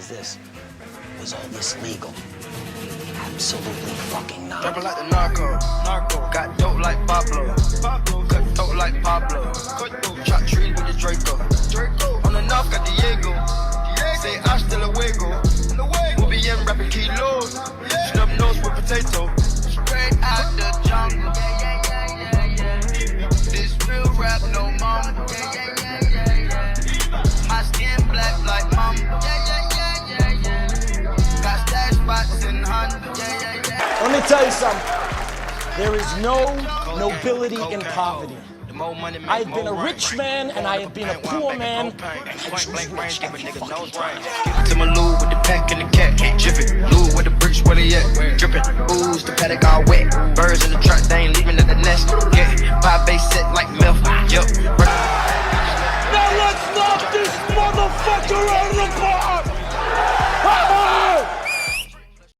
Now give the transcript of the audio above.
is this. Was all this legal? Absolutely fucking not. Jumping like the narco. Got dope like Pablo. Cut dope like Pablo. Chop trees with the Draco. On the north got Diego. Say hasta luego. We'll be in rapping kilos. Snub nose with potato. Straight out the jungle. This real rap, no mumble. My skin black like mumble. Got stash spots in Honda. Let me tell you something. There is no nobility in poverty. I have been a rich man and I have been a poor man, and I choose rich every fucking time. To my Lou with the pack and the